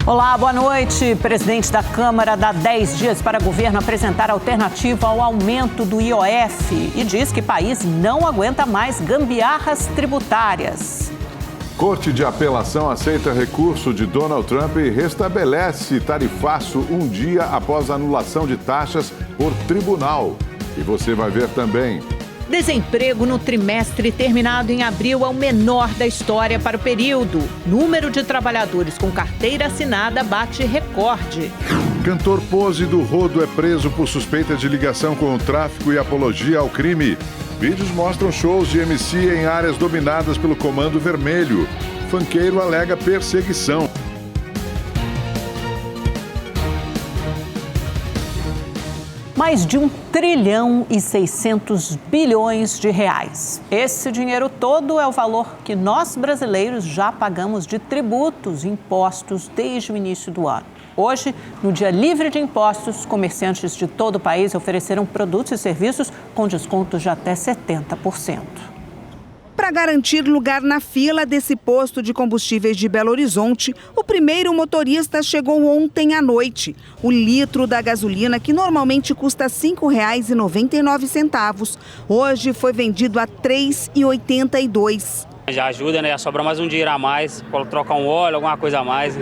Olá, boa noite. Presidente da Câmara dá 10 dias para o governo apresentar alternativa ao aumento do IOF e diz que o país não aguenta mais gambiarras tributárias. Corte de apelação aceita recurso de Donald Trump e restabelece tarifaço um dia após a anulação de taxas por tribunal. E você vai ver também. Desemprego no trimestre terminado em abril é o menor da história para o período. Número de trabalhadores com carteira assinada bate recorde. Cantor Pose do Rodo é preso por suspeita de ligação com o tráfico e apologia ao crime. Vídeos mostram shows de MC em áreas dominadas pelo Comando Vermelho. Funkeiro alega perseguição. Mais de 1 trilhão e 600 bilhões de reais. Esse dinheiro todo é o valor que nós brasileiros já pagamos de tributos e impostos desde o início do ano. Hoje, no Dia Livre de Impostos, comerciantes de todo o país ofereceram produtos e serviços com descontos de até 70%. Para garantir lugar na fila desse posto de combustíveis de Belo Horizonte, o primeiro motorista chegou ontem à noite. O litro da gasolina, que normalmente custa R$ 5,99, hoje foi vendido a R$ 3,82. Já ajuda, né? Sobra mais um dinheiro a mais, trocar um óleo, alguma coisa a mais.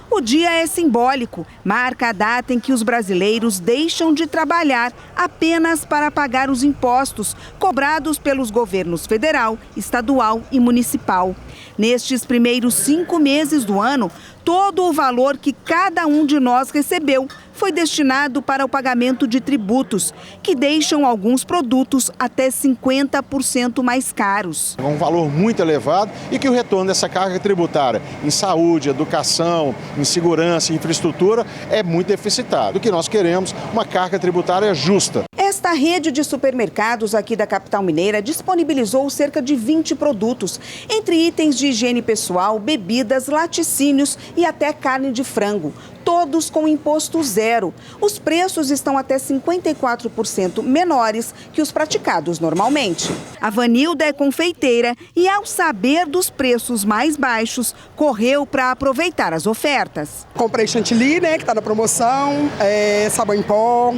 O dia é simbólico, marca a data em que os brasileiros deixam de trabalhar apenas para pagar os impostos cobrados pelos governos federal, estadual e municipal. Nestes primeiros 5 meses do ano, todo o valor que cada um de nós recebeu foi destinado para o pagamento de tributos, que deixam alguns produtos até 50% mais caros. É um valor muito elevado e que o retorno dessa carga tributária em saúde, educação, em segurança, em infraestrutura é muito deficitário. O que nós queremos, uma carga tributária justa. Esta rede de supermercados aqui da capital mineira disponibilizou cerca de 20 produtos, entre itens de higiene pessoal, bebidas, laticínios e até carne de frango. Todos com imposto zero. Os preços estão até 54% menores que os praticados normalmente. A Vanilda é confeiteira e, ao saber dos preços mais baixos, correu para aproveitar as ofertas. Comprei chantilly, né, que está na promoção, sabão em pó,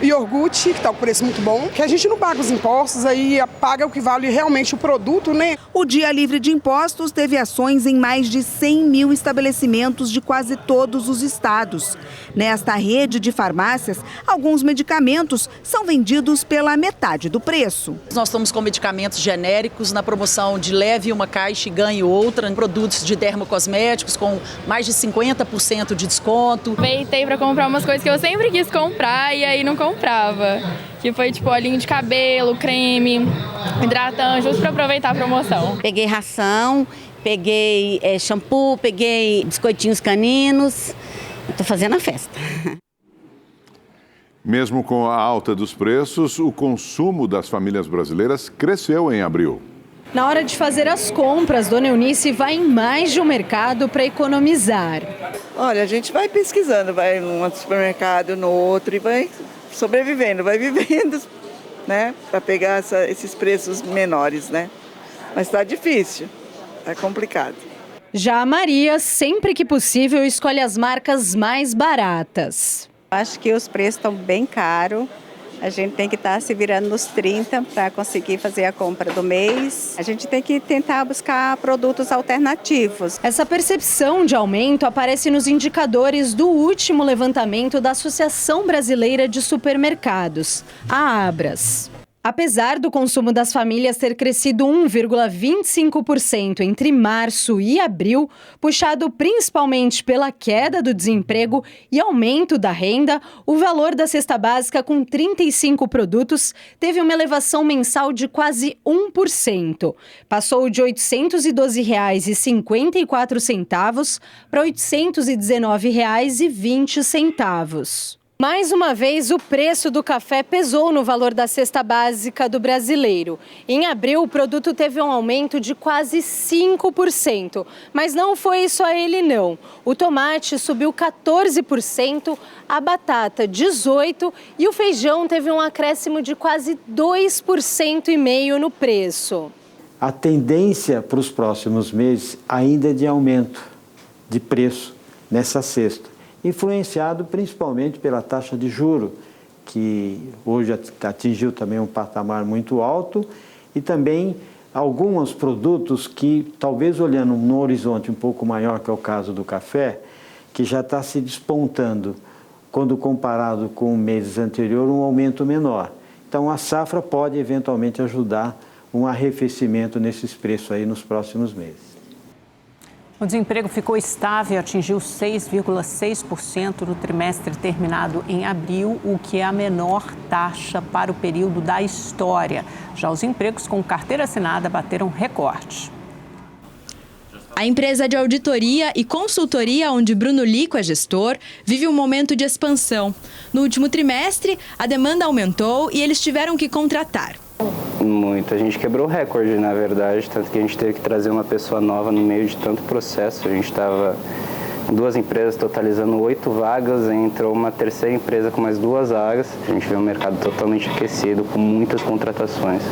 iogurte, que está com preço muito bom, que a gente não paga os impostos, aí paga o que vale realmente o produto, né? O Dia Livre de Impostos teve ações em mais de 100 mil estabelecimentos de quase todos os estados. Nesta rede de farmácias, alguns medicamentos são vendidos pela metade do preço. Nós estamos com medicamentos genéricos na promoção de leve uma caixa e ganhe outra, produtos de dermocosméticos com mais de 50% de desconto. Aproveitei para comprar umas coisas que eu sempre quis comprar e aí não comprava, que foi tipo olhinho de cabelo, creme, hidratante, justo para aproveitar a promoção. Peguei ração, peguei shampoo, peguei biscoitinhos caninos, estou fazendo a festa. Mesmo com a alta dos preços, o consumo das famílias brasileiras cresceu em abril. Na hora de fazer as compras, Dona Eunice vai em mais de um mercado para economizar. Olha, a gente vai pesquisando, vai num supermercado, no outro e vai sobrevivendo, vai vivendo, né? Para pegar esses preços menores, né? Mas está difícil, é complicado. Já a Maria, sempre que possível, escolhe as marcas mais baratas. Acho que os preços estão bem caros. A gente tem que estar se virando nos 30 para conseguir fazer a compra do mês. A gente tem que tentar buscar produtos alternativos. Essa percepção de aumento aparece nos indicadores do último levantamento da Associação Brasileira de Supermercados, a Abras. Apesar do consumo das famílias ter crescido 1,25% entre março e abril, puxado principalmente pela queda do desemprego e aumento da renda, o valor da cesta básica com 35 produtos teve uma elevação mensal de quase 1%. Passou de R$ 812,54 para R$ 819,20. Mais uma vez, o preço do café pesou no valor da cesta básica do brasileiro. Em abril, o produto teve um aumento de quase 5%. Mas não foi só ele, não. O tomate subiu 14%, a batata 18% e o feijão teve um acréscimo de quase 2,5% no preço. A tendência para os próximos meses ainda é de aumento de preço nessa cesta, influenciado principalmente pela taxa de juros, que hoje atingiu também um patamar muito alto, e também alguns produtos que, talvez olhando no horizonte um pouco maior, que é o caso do café, que já está se despontando, quando comparado com meses anteriores, um aumento menor. Então, a safra pode eventualmente ajudar um arrefecimento nesses preços aí nos próximos meses. O desemprego ficou estável e atingiu 6,6% no trimestre terminado em abril, o que é a menor taxa para o período da história. Já os empregos com carteira assinada bateram recorde. A empresa de auditoria e consultoria, onde Bruno Lico é gestor, vive um momento de expansão. No último trimestre, a demanda aumentou e eles tiveram que contratar. Muito. A gente quebrou o recorde, na verdade, tanto que a gente teve que trazer uma pessoa nova no meio de tanto processo. A gente estava em 2 empresas totalizando 8 vagas, entrou uma terceira empresa com mais 2 vagas. A gente vê um mercado totalmente aquecido, com muitas contratações.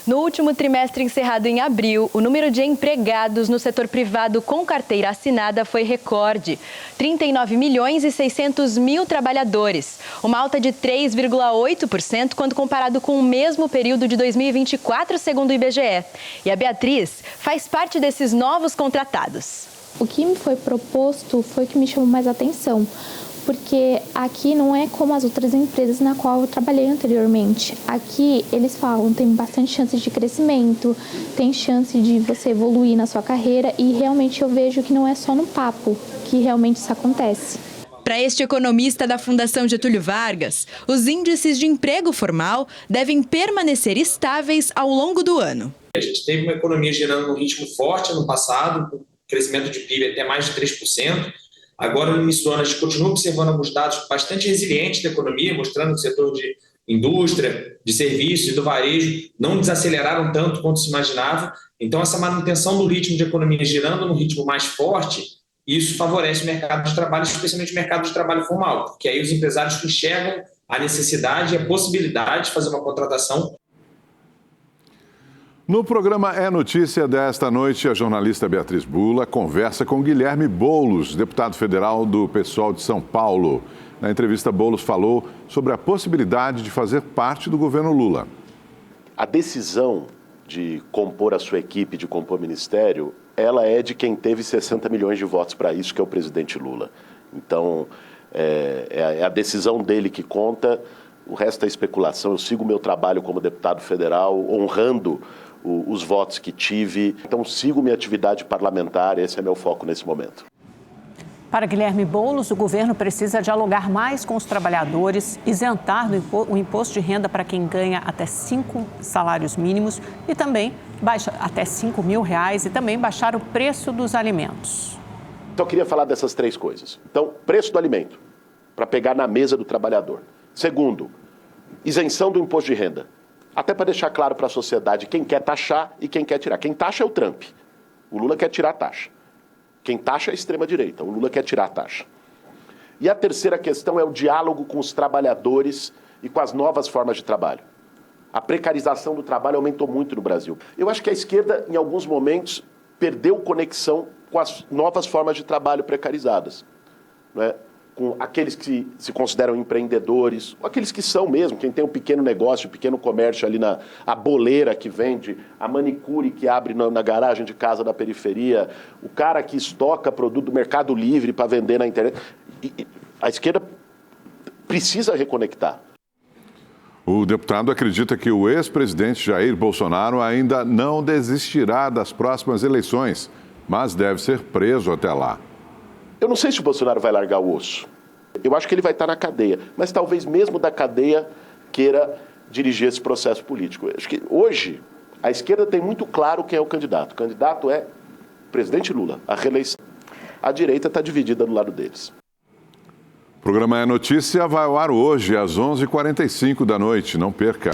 No último trimestre encerrado em abril, o número de empregados no setor privado com carteira assinada foi recorde. 39 milhões e 600 mil trabalhadores, uma alta de 3,8% quando comparado com o mesmo período de 2024, segundo o IBGE. E a Beatriz faz parte desses novos contratados. O que me foi proposto foi o que me chamou mais atenção, porque aqui não é como as outras empresas na qual eu trabalhei anteriormente. Aqui eles falam, tem bastante chance de crescimento, tem chance de você evoluir na sua carreira e realmente eu vejo que não é só no papo que realmente isso acontece. Para este economista da Fundação Getúlio Vargas, os índices de emprego formal devem permanecer estáveis ao longo do ano. A gente teve uma economia girando num ritmo forte no passado, com crescimento de PIB até mais de 3%. Agora, no início do ano, a gente continua observando alguns dados bastante resilientes da economia, mostrando que o setor de indústria, de serviços e do varejo não desaceleraram tanto quanto se imaginava. Então, essa manutenção do ritmo de economia girando num ritmo mais forte, isso favorece o mercado de trabalho, especialmente o mercado de trabalho formal, porque aí os empresários enxergam a necessidade e a possibilidade de fazer uma contratação. No programa É Notícia desta noite, a jornalista Beatriz Bula conversa com Guilherme Boulos, deputado federal do PSOL de São Paulo. Na entrevista, Boulos falou sobre a possibilidade de fazer parte do governo Lula. A decisão de compor a sua equipe, de compor o ministério, ela é de quem teve 60 milhões de votos para isso, que é o presidente Lula. Então, é a decisão dele que conta, o resto é especulação. Eu sigo o meu trabalho como deputado federal, honrando os votos que tive. Então, sigo minha atividade parlamentar, esse é meu foco nesse momento. Para Guilherme Boulos, o governo precisa dialogar mais com os trabalhadores, isentar o imposto de renda para quem ganha até 5 salários mínimos e também até R$5 mil e também baixar o preço dos alimentos. Então, eu queria falar dessas 3 coisas. Então, preço do alimento, para pegar na mesa do trabalhador. Segundo, isenção do imposto de renda. Até para deixar claro para a sociedade quem quer taxar e quem quer tirar. Quem taxa é o Trump. O Lula quer tirar a taxa. Quem taxa é a extrema-direita. O Lula quer tirar a taxa. E a terceira questão é o diálogo com os trabalhadores e com as novas formas de trabalho. A precarização do trabalho aumentou muito no Brasil. Eu acho que a esquerda, em alguns momentos, perdeu conexão com as novas formas de trabalho precarizadas, não é? Com aqueles que se consideram empreendedores, ou aqueles que são mesmo, quem tem um pequeno negócio, um pequeno comércio ali a boleira que vende, a manicure que abre na garagem de casa da periferia, o cara que estoca produto do Mercado Livre para vender na internet. A esquerda precisa reconectar. O deputado acredita que o ex-presidente Jair Bolsonaro ainda não desistirá das próximas eleições, mas deve ser preso até lá. Eu não sei se o Bolsonaro vai largar o osso. Eu acho que ele vai estar na cadeia, mas talvez mesmo da cadeia queira dirigir esse processo político. Eu acho que hoje a esquerda tem muito claro quem é o candidato. O candidato é o presidente Lula, a reeleição. A direita está dividida do lado deles. O programa É Notícia vai ao ar hoje às 11h45 da noite. Não perca.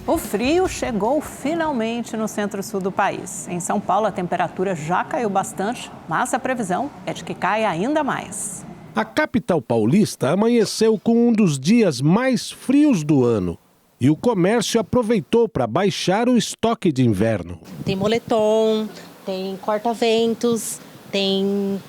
O frio chegou finalmente no centro-sul do país. Em São Paulo, a temperatura já caiu bastante, mas a previsão é de que caia ainda mais. A capital paulista amanheceu com um dos dias mais frios do ano. E o comércio aproveitou para baixar o estoque de inverno. Tem moletom, tem corta-ventos, tem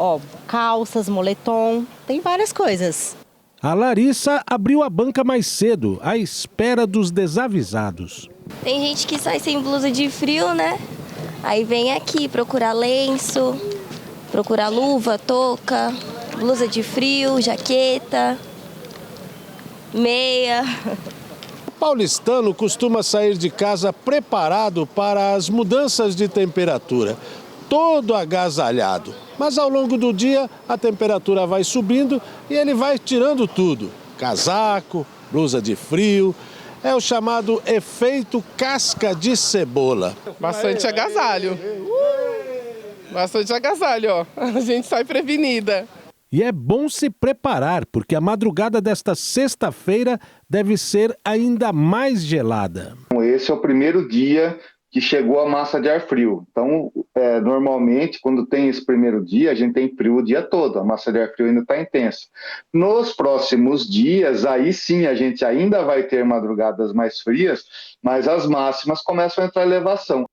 Ó, calças, moletom, tem várias coisas. A Larissa abriu a banca mais cedo, à espera dos desavisados. Tem gente que sai sem blusa de frio, né? Aí vem aqui procurar lenço, procurar luva, touca, blusa de frio, jaqueta, meia. O paulistano costuma sair de casa preparado para as mudanças de temperatura, todo agasalhado. Mas ao longo do dia a temperatura vai subindo e ele vai tirando tudo. Casaco, blusa de frio. É o chamado efeito casca de cebola. Bastante agasalho. Bastante agasalho, ó. A gente sai prevenida. E é bom se preparar, porque a madrugada desta sexta-feira deve ser ainda mais gelada. Esse é o primeiro dia que chegou a massa de ar frio. Então, normalmente, quando tem esse primeiro dia, a gente tem frio o dia todo. A massa de ar frio ainda está intensa. Nos próximos dias, aí sim, a gente ainda vai ter madrugadas mais frias, mas as máximas começam a entrar em elevação.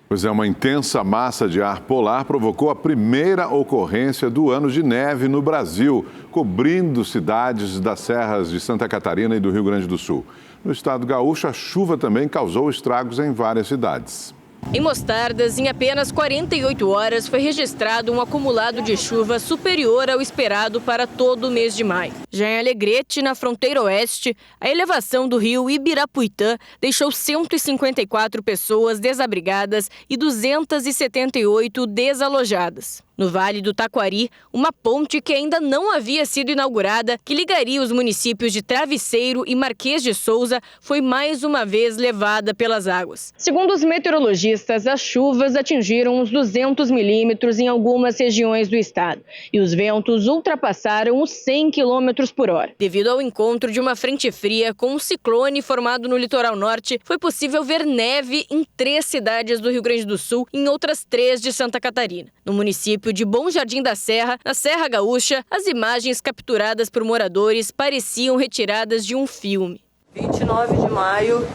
Pois é, uma intensa massa de ar polar provocou a primeira ocorrência do ano de neve no Brasil, cobrindo cidades das serras de Santa Catarina e do Rio Grande do Sul. No estado gaúcho, a chuva também causou estragos em várias cidades. Em Mostardas, em apenas 48 horas, foi registrado um acumulado de chuva superior ao esperado para todo o mês de maio. Já em Alegrete, na fronteira oeste, a elevação do rio Ibirapuitã deixou 154 pessoas desabrigadas e 278 desalojadas. No Vale do Taquari, uma ponte que ainda não havia sido inaugurada, que ligaria os municípios de Travesseiro e Marquês de Souza, foi mais uma vez levada pelas águas. Segundo os meteorologistas, as chuvas atingiram uns 200 milímetros em algumas regiões do estado e os ventos ultrapassaram os 100 quilômetros por hora. Devido ao encontro de uma frente fria com um ciclone formado no litoral norte, foi possível ver neve em 3 cidades do Rio Grande do Sul e em outras 3 de Santa Catarina. No município de Bom Jardim da Serra, na Serra Gaúcha, as imagens capturadas por moradores pareciam retiradas de um filme. 29 de maio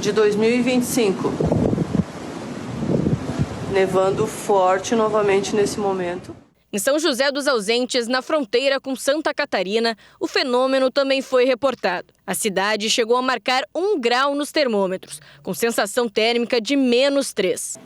de 2025. Nevando forte novamente nesse momento. Em São José dos Ausentes, na fronteira com Santa Catarina, o fenômeno também foi reportado. A cidade chegou a marcar 1 grau nos termômetros, com sensação térmica de -3.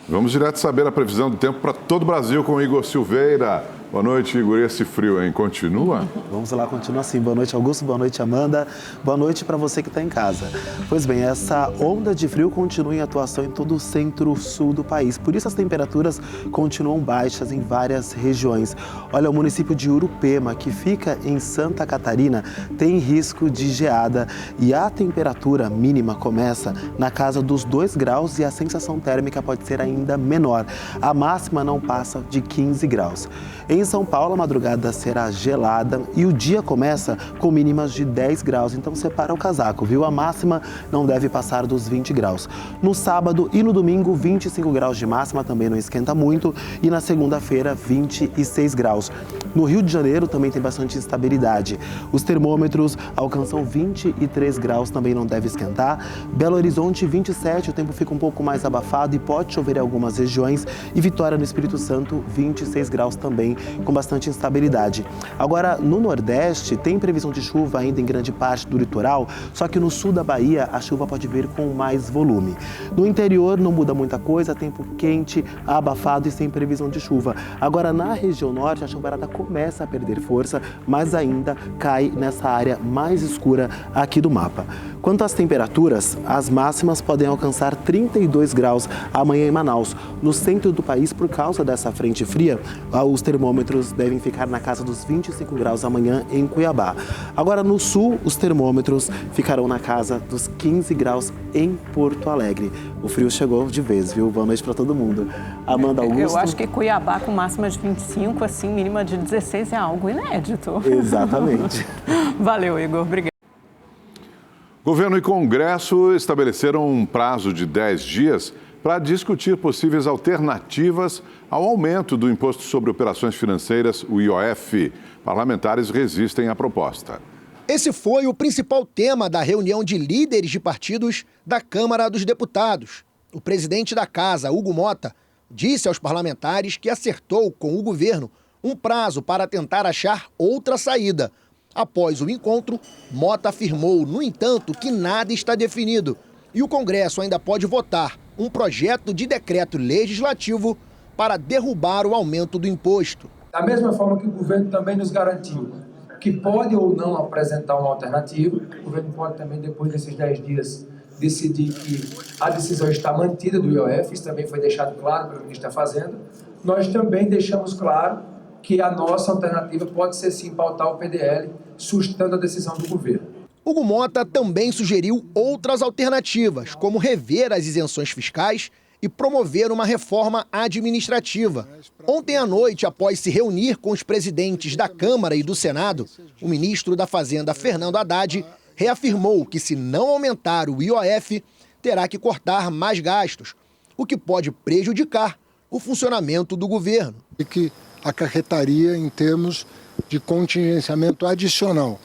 Vamos direto saber a previsão do tempo para todo o Brasil com o Igor Silveira. Boa noite, Igor. E esse frio, hein? Continua? Vamos lá, continua assim. Boa noite, Augusto. Boa noite, Amanda. Boa noite para você que está em casa. Pois bem, essa onda de frio continua em atuação em todo o centro-sul do país. Por isso, as temperaturas continuam baixas em várias regiões. Olha, o município de Urupema, que fica em Santa Catarina, tem risco de geada e a temperatura mínima começa na casa dos 2 graus e a sensação térmica pode ser ainda menor. A máxima não passa de 15 graus. Em São Paulo, a madrugada será gelada e o dia começa com mínimas de 10 graus, então separa o casaco, viu? A máxima não deve passar dos 20 graus. No sábado e no domingo, 25 graus de máxima, também não esquenta muito, e na segunda-feira, 26 graus. No Rio de Janeiro também tem bastante instabilidade. Os termômetros alcançam 23 graus, também não deve esquentar. Belo Horizonte, 27, o tempo fica um pouco mais abafado e pode chover em algumas regiões. E Vitória, no Espírito Santo, 26 graus também, com bastante instabilidade. Agora, no Nordeste, tem previsão de chuva ainda em grande parte do litoral, só que no sul da Bahia, a chuva pode vir com mais volume. No interior, não muda muita coisa, tempo quente, abafado e sem previsão de chuva. Agora, na região norte, a chuvarada começa a perder força, mas ainda cai nessa área mais escura aqui do mapa. Quanto às temperaturas, as máximas podem alcançar 32 graus amanhã em Manaus. No centro do país, por causa dessa frente fria, os termômetros devem ficar na casa dos 25 graus amanhã em Cuiabá. Agora, no sul, os termômetros ficarão na casa dos 15 graus em Porto Alegre. O frio chegou de vez, viu? Boa noite para todo mundo. Amanda, Augusto? Eu acho que Cuiabá com máxima de 25, assim, mínima de 16 é algo inédito. Exatamente. Valeu, Igor. Obrigada. Governo e Congresso estabeleceram um prazo de 10 dias para discutir possíveis alternativas ao aumento do Imposto sobre Operações Financeiras, o IOF. Parlamentares resistem à proposta. Esse foi o principal tema da reunião de líderes de partidos da Câmara dos Deputados. O presidente da Casa, Hugo Mota, disse aos parlamentares que acertou com o governo um prazo para tentar achar outra saída. Após o encontro, Mota afirmou, no entanto, que nada está definido e o Congresso ainda pode votar um projeto de decreto legislativo para derrubar o aumento do imposto. Da mesma forma que o governo também nos garantiu que pode ou não apresentar uma alternativa, o governo pode também, depois desses 10 dias, decidir que a decisão está mantida do IOF, isso também foi deixado claro pelo ministro da Fazenda. Nós também deixamos claro que a nossa alternativa pode ser sim pautar o PDL, sustentando a decisão do governo. Hugo Mota também sugeriu outras alternativas, como rever as isenções fiscais e promover uma reforma administrativa. Ontem à noite, após se reunir com os presidentes da Câmara e do Senado, o ministro da Fazenda, Fernando Haddad, reafirmou que, se não aumentar o IOF, terá que cortar mais gastos, o que pode prejudicar o funcionamento do governo. E que acarretaria em termos de contingenciamento adicional.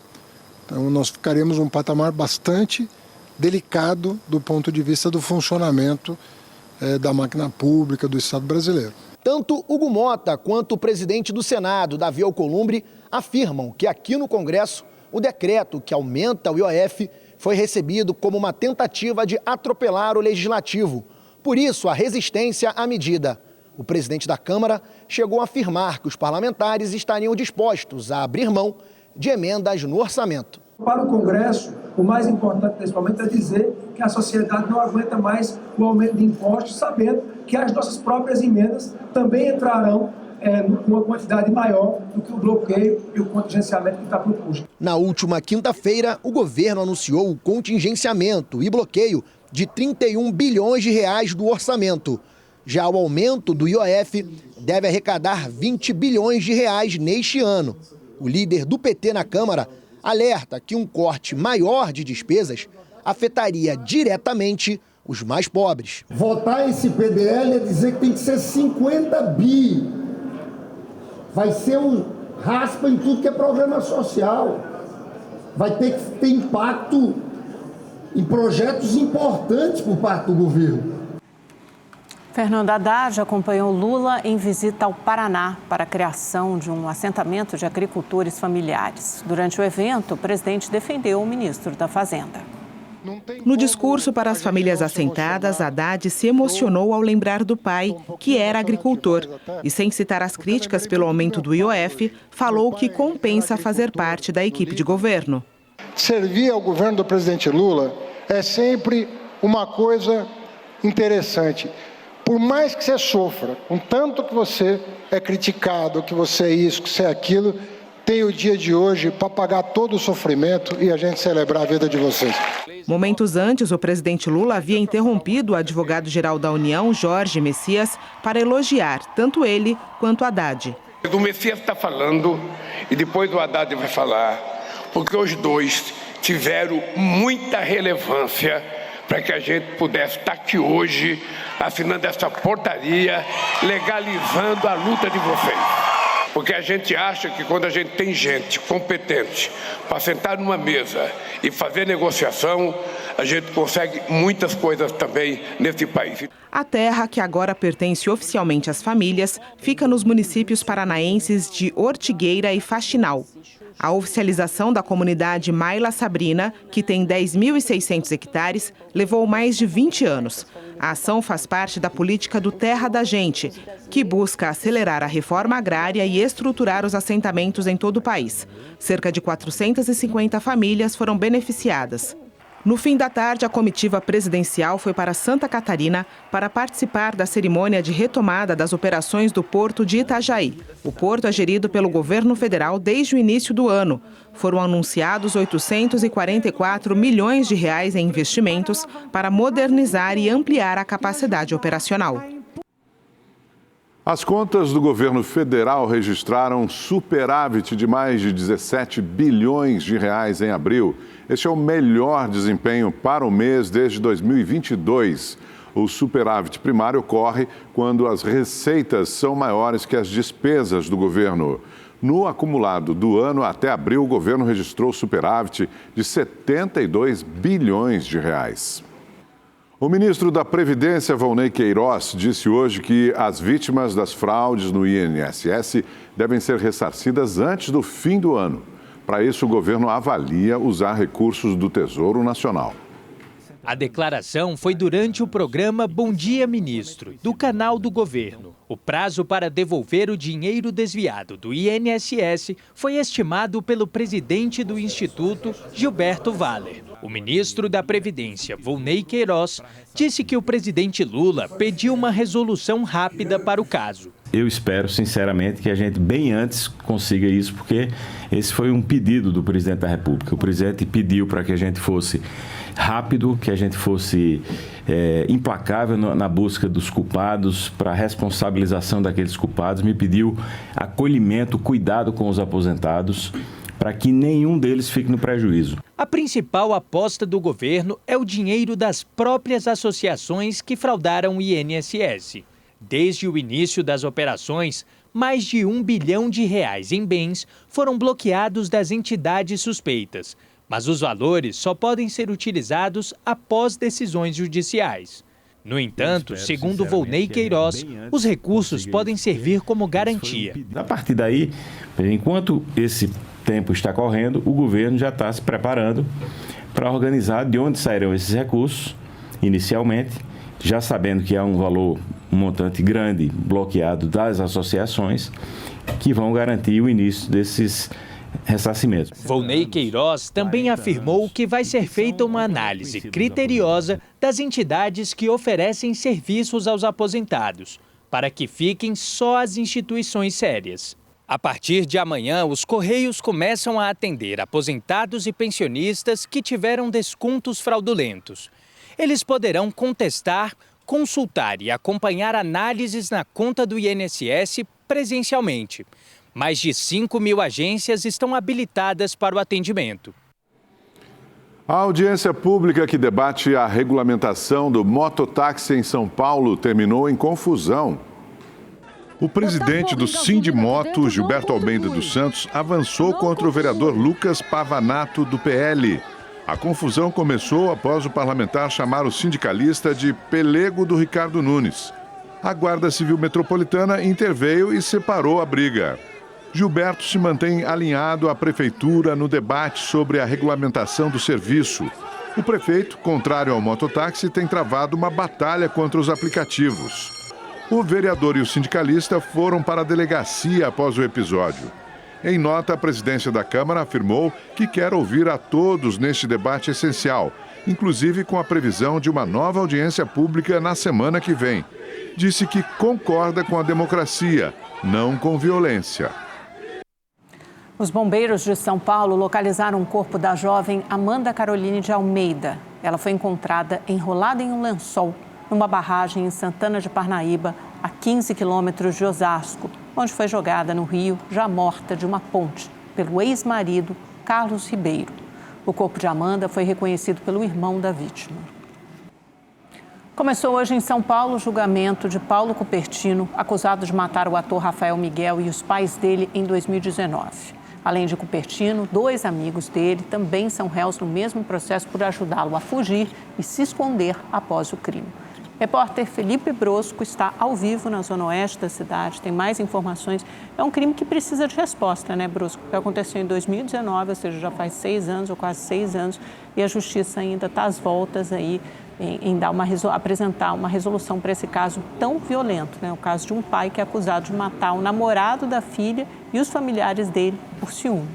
Então, nós ficaremos num patamar bastante delicado do ponto de vista do funcionamento da máquina pública do Estado brasileiro. Tanto Hugo Mota quanto o presidente do Senado, Davi Alcolumbre, afirmam que aqui no Congresso o decreto que aumenta o IOF foi recebido como uma tentativa de atropelar o legislativo. Por isso, a resistência à medida. O presidente da Câmara chegou a afirmar que os parlamentares estariam dispostos a abrir mão de emendas no orçamento. Para o Congresso, o mais importante nesse momento é dizer que a sociedade não aguenta mais o aumento de impostos, sabendo que as nossas próprias emendas também entrarão com uma quantidade maior do que o bloqueio e o contingenciamento que está proposto. Na última quinta-feira, o governo anunciou o contingenciamento e bloqueio de 31 bilhões de reais do orçamento. Já o aumento do IOF deve arrecadar 20 bilhões de reais neste ano. O líder do PT na Câmara alerta que um corte maior de despesas afetaria diretamente os mais pobres. Votar esse PDL é dizer que tem que ser 50 bi. Vai ser um raspa em tudo que é programa social. Vai ter que ter impacto em projetos importantes por parte do governo. Fernando Haddad acompanhou Lula em visita ao Paraná para a criação de um assentamento de agricultores familiares. Durante o evento, o presidente defendeu o ministro da Fazenda. No discurso para as famílias assentadas, Haddad se emocionou ao lembrar do pai, que era agricultor. E, sem citar as críticas pelo aumento do IOF, falou que compensa fazer parte da equipe de governo. Servir ao governo do presidente Lula é sempre uma coisa interessante. Por mais que você sofra, com tanto que você é criticado, que você é isso, que você é aquilo, tem o dia de hoje para pagar todo o sofrimento e a gente celebrar a vida de vocês. Momentos antes, o presidente Lula havia interrompido o advogado-geral da União, Jorge Messias, para elogiar tanto ele quanto Haddad. O Messias está falando e depois o Haddad vai falar, porque os dois tiveram muita relevância para que a gente pudesse estar aqui hoje assinando essa portaria, legalizando a luta de vocês. Porque a gente acha que quando a gente tem gente competente para sentar numa mesa e fazer negociação, a gente consegue muitas coisas também nesse país. A terra, que agora pertence oficialmente às famílias, fica nos municípios paranaenses de Ortigueira e Faxinal. A oficialização da comunidade Maila Sabrina, que tem 10.600 hectares, levou mais de 20 anos. A ação faz parte da política do Terra da Gente, que busca acelerar a reforma agrária e estruturar os assentamentos em todo o país. Cerca de 450 famílias foram beneficiadas. No fim da tarde, a comitiva presidencial foi para Santa Catarina para participar da cerimônia de retomada das operações do Porto de Itajaí. O porto é gerido pelo governo federal desde o início do ano. Foram anunciados 844 milhões de reais em investimentos para modernizar e ampliar a capacidade operacional. As contas do governo federal registraram superávit de mais de 17 bilhões de reais em abril. Este é o melhor desempenho para o mês desde 2022. O superávit primário ocorre quando as receitas são maiores que as despesas do governo. No acumulado do ano até abril, o governo registrou superávit de 72 bilhões de reais. O ministro da Previdência, Volney Queiroz, disse hoje que as vítimas das fraudes no INSS devem ser ressarcidas antes do fim do ano. Para isso, o governo avalia usar recursos do Tesouro Nacional. A declaração foi durante o programa Bom Dia Ministro, do canal do governo. O prazo para devolver o dinheiro desviado do INSS foi estimado pelo presidente do Instituto, Gilberto Valler. O ministro da Previdência, Volney Queiroz, disse que o presidente Lula pediu uma resolução rápida para o caso. Eu espero, sinceramente, que a gente bem antes consiga isso, porque esse foi um pedido do presidente da República. O presidente pediu para que a gente fosse rápido, que a gente fosse implacável na busca dos culpados, para a responsabilização daqueles culpados, me pediu acolhimento, cuidado com os aposentados, para que nenhum deles fique no prejuízo. A principal aposta do governo é o dinheiro das próprias associações que fraudaram o INSS. Desde o início das operações, mais de R$1 bilhão em bens foram bloqueados das entidades suspeitas. Mas os valores só podem ser utilizados após decisões judiciais. No entanto, segundo Volney Queiroz, os recursos podem servir como garantia. A partir daí, enquanto esse tempo está correndo, o governo já está se preparando para organizar de onde sairão esses recursos, inicialmente, já sabendo que há um montante grande bloqueado das associações, que vão garantir o início desses ressarcimentos. Volney Queiroz também afirmou que vai ser feita uma análise criteriosa das entidades que oferecem serviços aos aposentados, para que fiquem só as instituições sérias. A partir de amanhã, os Correios começam a atender aposentados e pensionistas que tiveram descontos fraudulentos. Eles poderão contestar, consultar e acompanhar análises na conta do INSS presencialmente. Mais de 5.000 agências estão habilitadas para o atendimento. A audiência pública que debate a regulamentação do mototáxi em São Paulo terminou em confusão. O presidente do Sindimoto, Gilberto Almeida dos Santos, avançou contra o vereador Lucas Pavanato, do PL. A confusão começou após o parlamentar chamar o sindicalista de pelego do Ricardo Nunes. A Guarda Civil Metropolitana interveio e separou a briga. Gilberto se mantém alinhado à prefeitura no debate sobre a regulamentação do serviço. O prefeito, contrário ao mototáxi, tem travado uma batalha contra os aplicativos. O vereador e o sindicalista foram para a delegacia após o episódio. Em nota, a presidência da Câmara afirmou que quer ouvir a todos neste debate essencial, inclusive com a previsão de uma nova audiência pública na semana que vem. Disse que concorda com a democracia, não com violência. Os bombeiros de São Paulo localizaram o corpo da jovem Amanda Caroline de Almeida. Ela foi encontrada enrolada em um lençol numa barragem em Santana de Parnaíba, a 15 quilômetros de Osasco, onde foi jogada no rio, já morta de uma ponte, pelo ex-marido Carlos Ribeiro. O corpo de Amanda foi reconhecido pelo irmão da vítima. Começou hoje em São Paulo o julgamento de Paulo Cupertino, acusado de matar o ator Rafael Miguel e os pais dele em 2019. Além de Cupertino, 2 amigos dele também são réus no mesmo processo por ajudá-lo a fugir e se esconder após o crime. Repórter Felipe Brosco está ao vivo na zona oeste da cidade, tem mais informações. É um crime que precisa de resposta, né, Brosco? Que aconteceu em 2019, ou seja, já faz 6 anos ou quase 6 anos, e a justiça ainda está às voltas aí em apresentar uma resolução para esse caso tão violento, né? O caso de um pai que é acusado de matar o namorado da filha e os familiares dele por ciúme.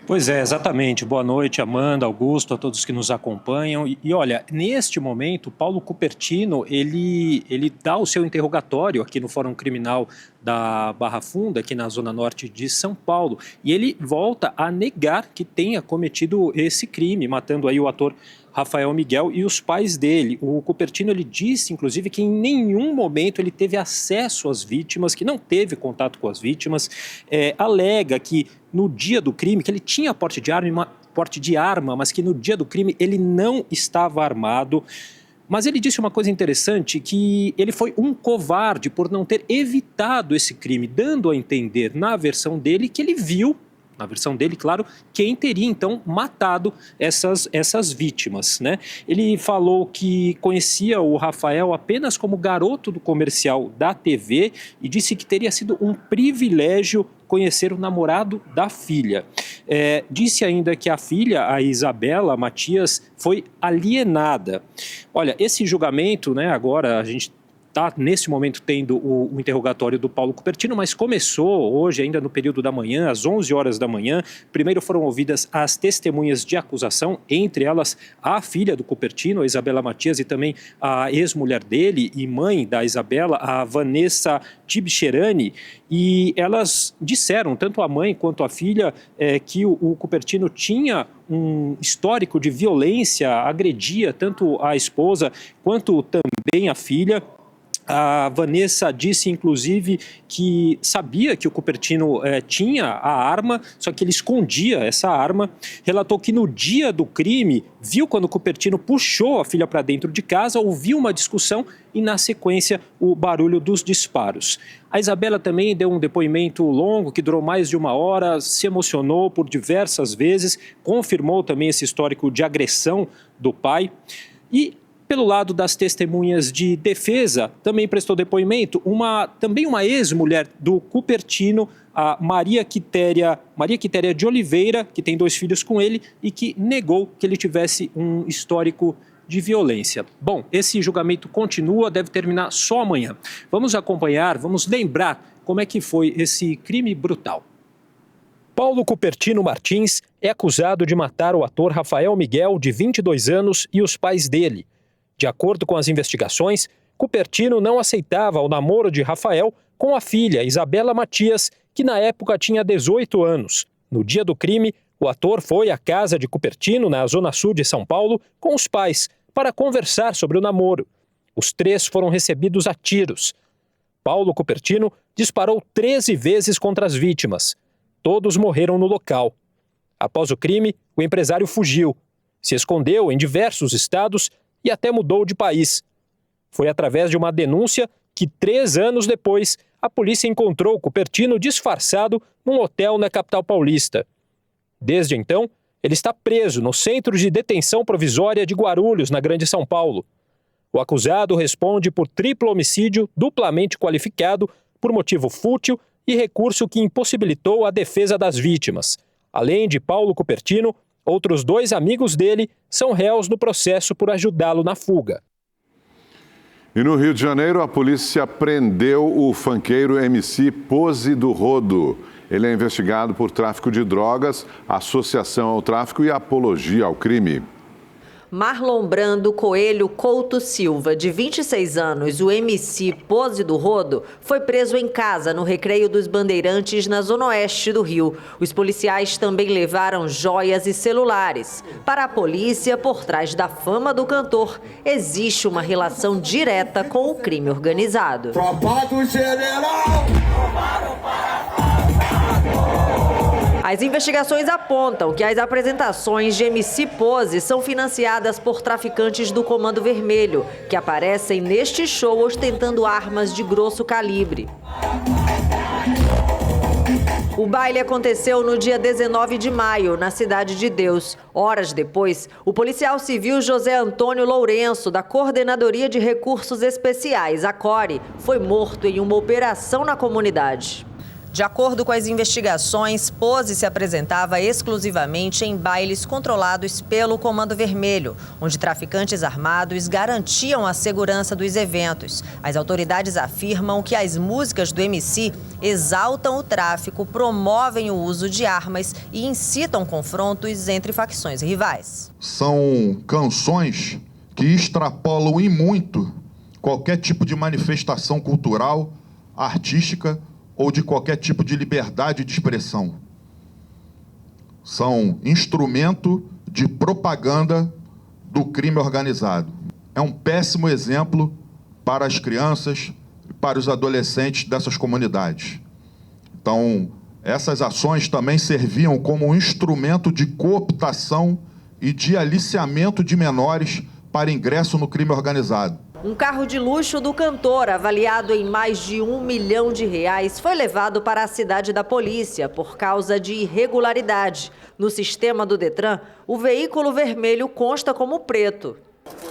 Pois é, exatamente. Boa noite, Amanda, Augusto, a todos que nos acompanham. E olha, neste momento, Paulo Cupertino, ele dá o seu interrogatório aqui no Fórum Criminal da Barra Funda, aqui na zona norte de São Paulo, e ele volta a negar que tenha cometido esse crime, matando aí o ator Rafael Miguel e os pais dele. O Cupertino, ele disse, inclusive, que em nenhum momento ele teve acesso às vítimas, que não teve contato com as vítimas, alega que no dia do crime, que ele tinha porte de arma, mas que no dia do crime ele não estava armado. Mas ele disse uma coisa interessante, que ele foi um covarde por não ter evitado esse crime, dando a entender, na versão dele, que ele viu na versão dele, claro, quem teria então matado essas vítimas, né? Ele falou que conhecia o Rafael apenas como garoto do comercial da TV e disse que teria sido um privilégio conhecer o namorado da filha. Disse ainda que a filha, a Isabela Matias, foi alienada. Olha, esse julgamento, né, agora a gente está, nesse momento, tendo o interrogatório do Paulo Cupertino, mas começou hoje, ainda no período da manhã, às 11 horas da manhã. Primeiro foram ouvidas as testemunhas de acusação, entre elas a filha do Cupertino, a Isabela Matias, e também a ex-mulher dele e mãe da Isabela, a Vanessa Tibcherani, e elas disseram, tanto a mãe quanto a filha, que o Cupertino tinha um histórico de violência, agredia tanto a esposa quanto também a filha. A Vanessa disse, inclusive, que sabia que o Cupertino tinha a arma, só que ele escondia essa arma. Relatou que no dia do crime, viu quando o Cupertino puxou a filha para dentro de casa, ouviu uma discussão e, na sequência, o barulho dos disparos. A Isabela também deu um depoimento longo, que durou mais de 1 hora, se emocionou por diversas vezes, confirmou também esse histórico de agressão do pai. E pelo lado das testemunhas de defesa, também prestou depoimento também uma ex-mulher do Cupertino, a Maria Quitéria de Oliveira, que tem 2 filhos com ele e que negou que ele tivesse um histórico de violência. Bom, esse julgamento continua, deve terminar só amanhã. Vamos acompanhar, vamos lembrar como é que foi esse crime brutal. Paulo Cupertino Martins é acusado de matar o ator Rafael Miguel, de 22 anos, e os pais dele. De acordo com as investigações, Cupertino não aceitava o namoro de Rafael com a filha, Isabela Matias, que na época tinha 18 anos. No dia do crime, o ator foi à casa de Cupertino, na zona sul de São Paulo, com os pais, para conversar sobre o namoro. Os 3 foram recebidos a tiros. Paulo Cupertino disparou 13 vezes contra as vítimas. Todos morreram no local. Após o crime, o empresário fugiu. Se escondeu em diversos estados e até mudou de país. Foi através de uma denúncia que, 3 anos depois, a polícia encontrou Cupertino disfarçado num hotel na capital paulista. Desde então, ele está preso no Centro de Detenção Provisória de Guarulhos, na Grande São Paulo. O acusado responde por triplo homicídio duplamente qualificado por motivo fútil e recurso que impossibilitou a defesa das vítimas. Além de Paulo Cupertino, outros 2 amigos dele são réus no processo por ajudá-lo na fuga. E no Rio de Janeiro, a polícia prendeu o funkeiro MC Pose do Rodo. Ele é investigado por tráfico de drogas, associação ao tráfico e apologia ao crime. Marlon Brando Coelho Couto Silva, de 26 anos, o MC Pose do Rodo, foi preso em casa no Recreio dos Bandeirantes, na zona oeste do Rio. Os policiais também levaram joias e celulares. Para a polícia, por trás da fama do cantor, existe uma relação direta com o crime organizado. Tropa do General! As investigações apontam que as apresentações de MC Pose são financiadas por traficantes do Comando Vermelho, que aparecem neste show ostentando armas de grosso calibre. O baile aconteceu no dia 19 de maio, na Cidade de Deus. Horas depois, o policial civil José Antônio Lourenço, da Coordenadoria de Recursos Especiais, a CORE, foi morto em uma operação na comunidade. De acordo com as investigações, Pose se apresentava exclusivamente em bailes controlados pelo Comando Vermelho, onde traficantes armados garantiam a segurança dos eventos. As autoridades afirmam que as músicas do MC exaltam o tráfico, promovem o uso de armas e incitam confrontos entre facções rivais. São canções que extrapolam em muito qualquer tipo de manifestação cultural, artística ou de qualquer tipo de liberdade de expressão. São instrumento de propaganda do crime organizado. É um péssimo exemplo para as crianças e para os adolescentes dessas comunidades. Então, essas ações também serviam como um instrumento de cooptação e de aliciamento de menores para ingresso no crime organizado. Um carro de luxo do cantor, avaliado em mais de R$1 milhão, foi levado para a cidade da polícia por causa de irregularidade. No sistema do Detran, o veículo vermelho consta como preto.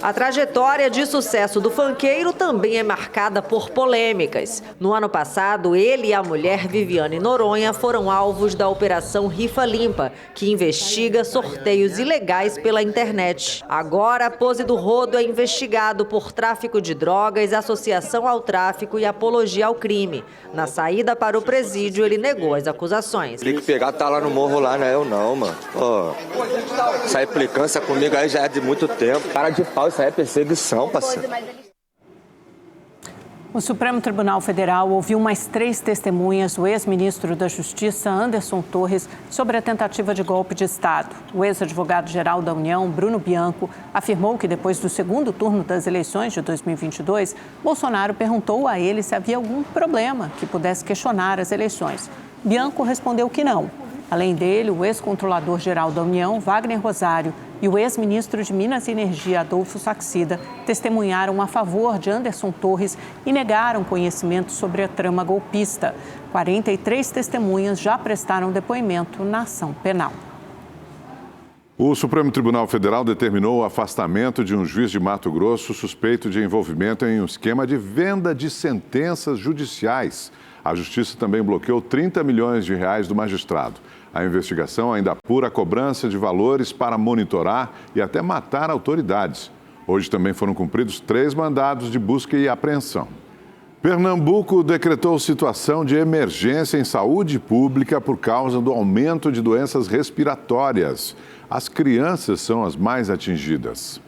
A trajetória de sucesso do funkeiro também é marcada por polêmicas. No ano passado, ele e a mulher Viviane Noronha foram alvos da Operação Rifa Limpa, que investiga sorteios ilegais pela internet. Agora, a Pose do Rodo é investigado por tráfico de drogas, associação ao tráfico e apologia ao crime. Na saída para o presídio, ele negou as acusações. Tem que pegar, tá lá no morro lá, não é eu não, mano. Essa implicância comigo aí já é de muito tempo. Cara de pau, isso aí é perseguição, parceiro. O Supremo Tribunal Federal ouviu mais 3 testemunhas do ex-ministro da Justiça, Anderson Torres, sobre a tentativa de golpe de Estado. O ex-advogado-geral da União, Bruno Bianco, afirmou que depois do segundo turno das eleições de 2022, Bolsonaro perguntou a ele se havia algum problema que pudesse questionar as eleições. Bianco respondeu que não. Além dele, o ex-controlador-geral da União, Wagner Rosário, e o ex-ministro de Minas e Energia, Adolfo Saxida, testemunharam a favor de Anderson Torres e negaram conhecimento sobre a trama golpista. 43 testemunhas já prestaram depoimento na ação penal. O Supremo Tribunal Federal determinou o afastamento de um juiz de Mato Grosso suspeito de envolvimento em um esquema de venda de sentenças judiciais. A Justiça também bloqueou R$30 milhões do magistrado. A investigação ainda apura a cobrança de valores para monitorar e até matar autoridades. Hoje também foram cumpridos 3 mandados de busca e apreensão. Pernambuco decretou situação de emergência em saúde pública por causa do aumento de doenças respiratórias. As crianças são as mais atingidas.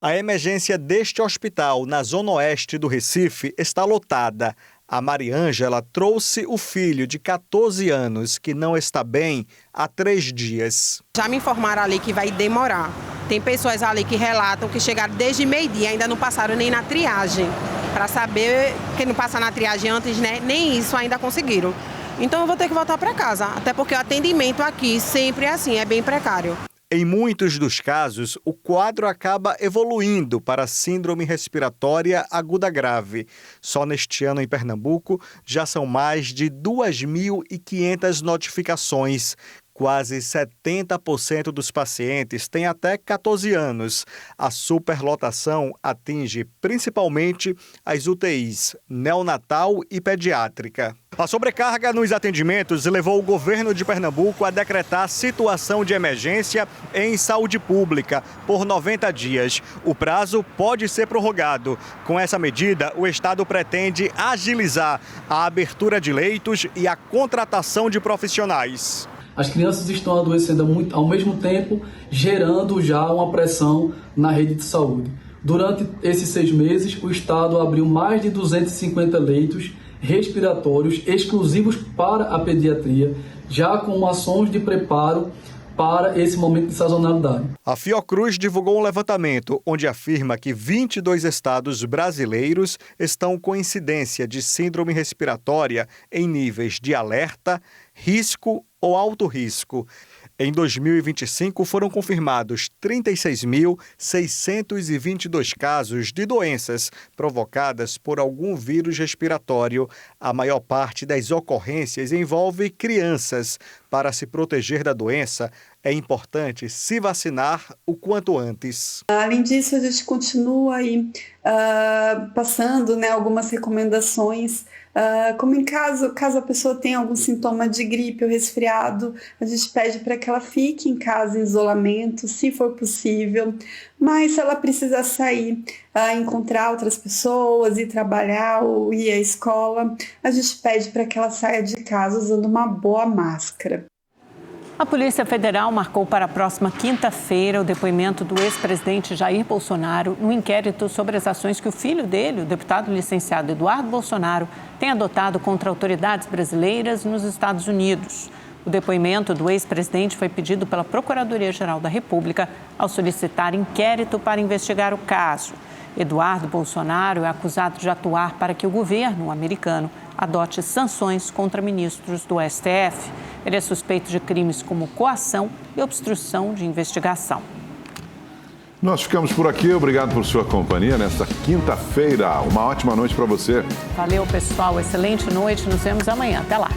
A emergência deste hospital, na zona oeste do Recife, está lotada. A Mariângela trouxe o filho de 14 anos, que não está bem, há 3 dias. Já me informaram ali que vai demorar. Tem pessoas ali que relatam que chegaram desde meio-dia, ainda não passaram nem na triagem. Para saber que não passa na triagem antes, né? Nem isso ainda conseguiram. Então eu vou ter que voltar para casa, até porque o atendimento aqui sempre é assim, é bem precário. Em muitos dos casos, o quadro acaba evoluindo para síndrome respiratória aguda grave. Só neste ano em Pernambuco já são mais de 2.500 notificações. Quase 70% dos pacientes têm até 14 anos. A superlotação atinge principalmente as UTIs neonatal e pediátrica. A sobrecarga nos atendimentos levou o governo de Pernambuco a decretar situação de emergência em saúde pública por 90 dias. O prazo pode ser prorrogado. Com essa medida, o Estado pretende agilizar a abertura de leitos e a contratação de profissionais. As crianças estão adoecendo ao mesmo tempo, gerando já uma pressão na rede de saúde. Durante esses 6 meses, o Estado abriu mais de 250 leitos respiratórios exclusivos para a pediatria, já com ações de preparo para esse momento de sazonalidade. A Fiocruz divulgou um levantamento onde afirma que 22 estados brasileiros estão com incidência de síndrome respiratória em níveis de alerta, risco ou alto risco. Em 2025, foram confirmados 36.622 casos de doenças provocadas por algum vírus respiratório. A maior parte das ocorrências envolve crianças. Para se proteger da doença, é importante se vacinar o quanto antes. Além disso, a gente continua aí passando, algumas recomendações, como em caso a pessoa tenha algum sintoma de gripe ou resfriado, a gente pede para que ela fique em casa em isolamento, se for possível, mas se ela precisar sair, encontrar outras pessoas, ir trabalhar ou ir à escola, a gente pede para que ela saia de casa usando uma boa máscara. A Polícia Federal marcou para a próxima quinta-feira o depoimento do ex-presidente Jair Bolsonaro no inquérito sobre as ações que o filho dele, o deputado licenciado Eduardo Bolsonaro, tem adotado contra autoridades brasileiras nos Estados Unidos. O depoimento do ex-presidente foi pedido pela Procuradoria-Geral da República ao solicitar inquérito para investigar o caso. Eduardo Bolsonaro é acusado de atuar para que o governo americano adote sanções contra ministros do STF. Ele é suspeito de crimes como coação e obstrução de investigação. Nós ficamos por aqui. Obrigado por sua companhia nesta quinta-feira. Uma ótima noite para você. Valeu, pessoal. Excelente noite. Nos vemos amanhã. Até lá.